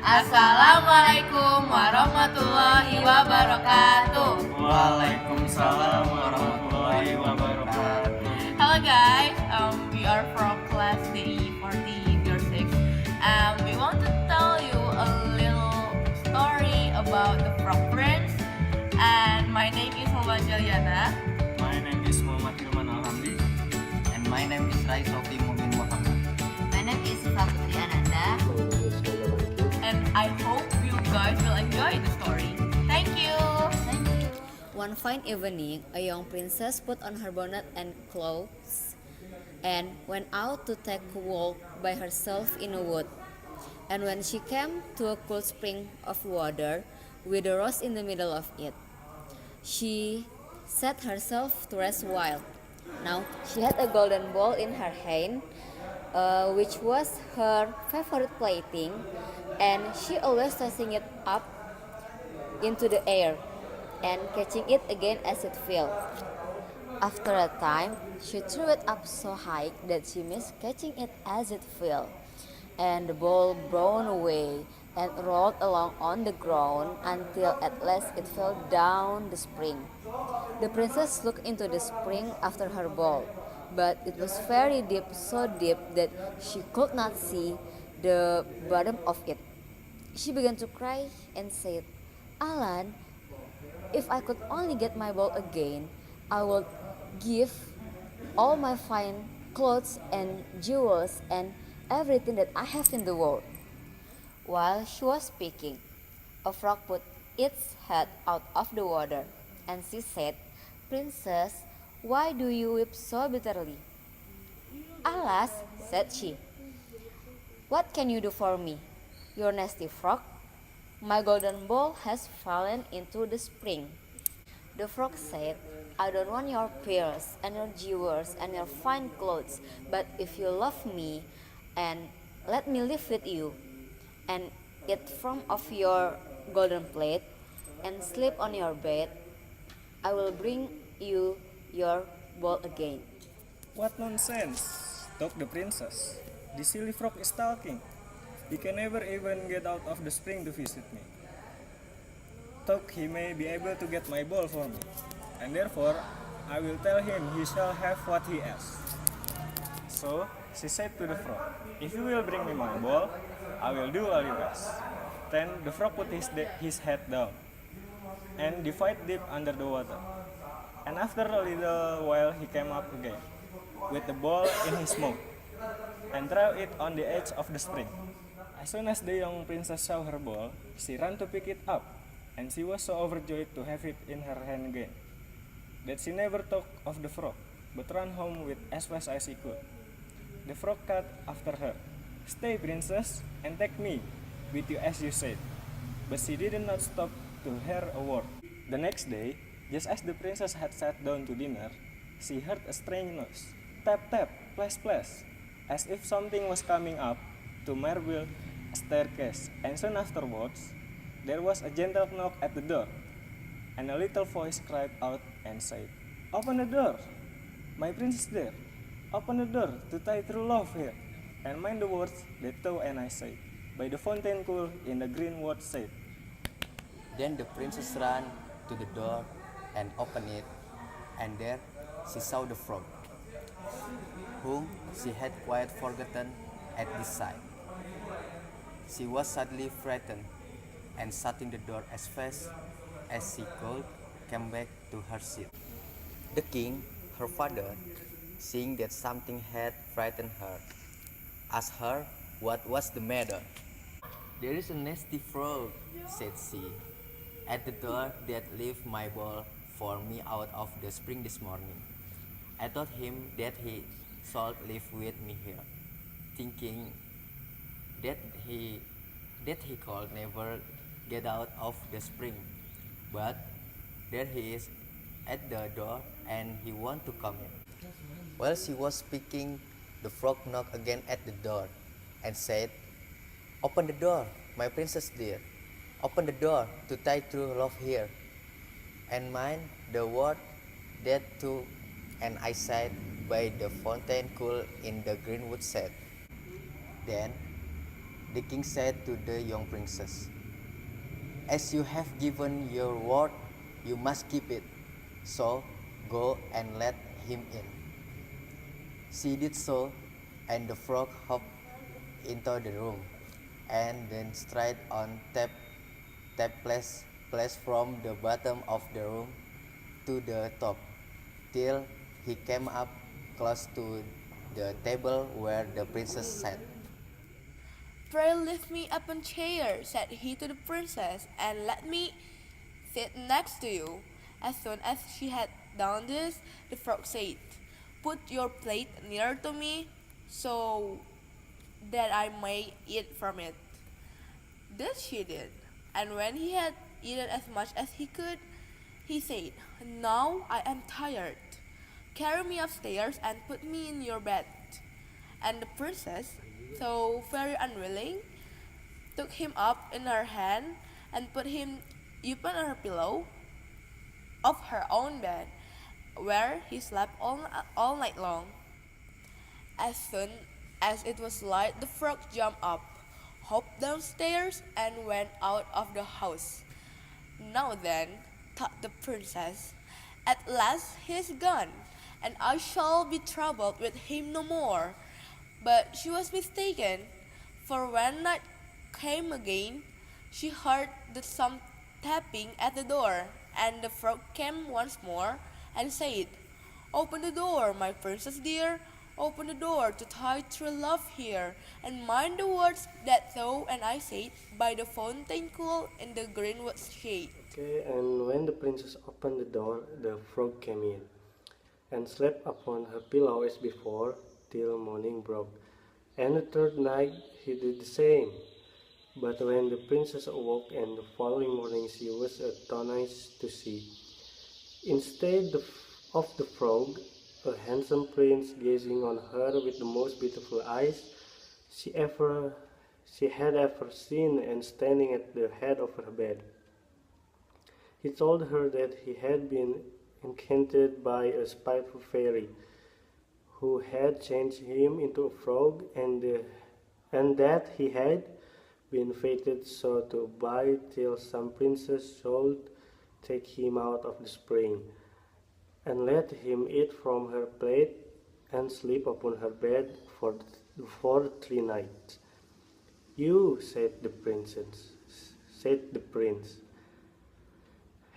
Assalamualaikum warahmatullahi wabarakatuh. Waalaikumsalam warahmatullahi wabarakatuh. Hello guys, we are from class DE40 year 6. We want to tell you a little story about the Frog Prince. And my name is Halwa Jaliana. My name is Muhammad Hilman Alhamdi. And my name is Rai Sofi Mumin Muhammad. My name is Putri Ananda. And I hope you guys will enjoy the story. Thank you. One fine evening, a young princess put on her bonnet and clothes and went out to take a walk by herself in a wood. And when she came to a cool spring of water with a rose in the middle of it, she set herself to rest awhile. Now she had a golden ball in her hand, which was her favorite plaything, and she always tossing it up into the air and catching it again as it fell. After a time, she threw it up so high that she missed catching it as it fell, and the ball blown away and rolled along on the ground until at last it fell down the spring. The princess looked into the spring after her ball, but it was very deep, so deep that she could not see the bottom of it. She began to cry and said, "Alan, if I could only get my ball again, I would give all my fine clothes and jewels and everything that I have in the world." While she was speaking, a frog put its head out of the water, and she said, "Princess, why do you weep so bitterly?" "Alas," said she, "what can you do for me, you nasty frog? My golden ball has fallen into the spring." The frog said, "I don't want your pearls and your jewels and your fine clothes, but if you love me and let me live with you and eat from of your golden plate and sleep on your bed, I will bring you your ball again." What nonsense, thought the princess. The silly frog is talking. He can never even get out of the spring to visit me. Thought he may be able to get my ball for me, and therefore I will tell him he shall have what he asks. So she said to the frog, "If you will bring me my ball, I will do all you ask." Then the frog put his head down and dived deep under the water. And after a little while he came up again with the ball in his mouth and threw it on the edge of the spring. As soon as the young princess saw her ball, she ran to pick it up, and she was so overjoyed to have it in her hand again that she never thought of the frog, but ran home with as fast as she could. The frog called after her, "Stay, princess, and take me with you as you said." But she did not stop to hear a word. The next day, just as the princess had sat down to dinner, she heard a strange noise, tap tap, splash splash, as if something was coming up to marble staircase, and soon afterwards there was a gentle knock at the door, and a little voice cried out and said, "Open the door, my prince is there. Open the door to tie true love here, and mind the words that thou and I say, by the fountain cool in the green wood shade." Then the princess ran to the door and opened it, and there she saw the frog, whom she had quite forgotten at this sight. She was suddenly frightened, and shutting the door as fast as she could, came back to her seat. The king, her father, seeing that something had frightened her, asked her what was the matter. "There is a nasty frog," said she, "at the door that left my ball for me out of the spring this morning. I told him that he should live with me here, thinking that he could never get out of the spring. But there he is at the door, and he wants to come in." While she was speaking, the frog knocked again at the door and said, "Open the door, my princess dear. Open the door to tie true love here, and mind the word that to and I sat by the fountain cool in the greenwood shade." Then The king said to the young princess, "As you have given your word, you must keep it. So go and let him in." She did so, and the frog hopped into the room, and then straight on tap place from the bottom of the room to the top, till he came up close to the table where the princess sat. "Pray lift me up a chair," said he to the princess, "and let me sit next to you." As soon as she had done this, the frog said, "Put your plate near to me, so that I may eat from it." This she did, and when he had eaten as much as he could, he said, "Now I am tired. Carry me upstairs and put me in your bed." And the princess, though very unwilling, took him up in her hand and put him upon her pillow of her own bed, where he slept all night long. As soon as it was light, the frog jumped up, hopped downstairs, and went out of the house. "Now then," thought the princess, "at last he is gone, and I shall be troubled with him no more." But she was mistaken, for when night came again, she heard some tapping at the door, and the frog came once more and said, "Open the door, my princess dear. Open the door to thy true love here, and mind the words that thou and I said by the fountain cool in the greenwood shade." Okay, and when the princess opened the door, the frog came in, and slept upon her pillow as before, till morning broke. And the third night he did the same. But when the princess awoke and the following morning, she was astonished to see, instead of the frog, a handsome prince gazing on her with the most beautiful eyes she had ever seen, and standing at the head of her bed. He told her that he had been enchanted by a spiteful fairy, who had changed him into a frog, and that he had been fated so to abide till some princess should take him out of the spring, and let him eat from her plate, and sleep upon her bed for 3 nights. "You," said the prince,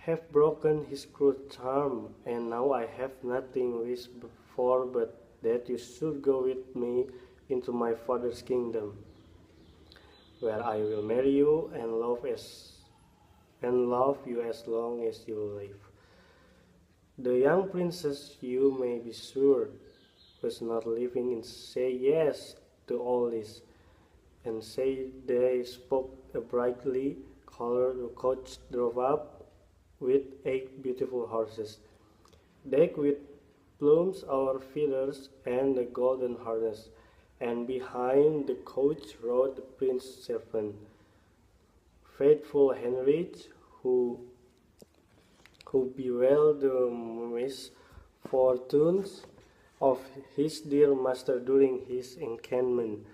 "have broken his cruel charm, and now I have nothing wish for but that you should go with me into my father's kingdom, where I will marry you and love you as long as you live." The young princess, you may be sure, was not living in say yes to all this, and say they spoke a brightly colored coach drove up with 8 beautiful horses, decked with plumes or feathers and a golden harness, and behind the coach rode the prince's servant, faithful Heinrich, who bewailed the misfortunes of his dear master during his encampment,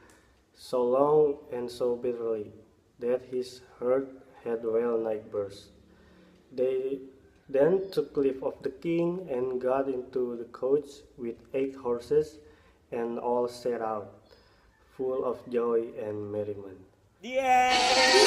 so long and so bitterly that his heart had well nigh burst. They then took leave of the king and got into the coach with 8 horses, and all set out, full of joy and merriment. The end!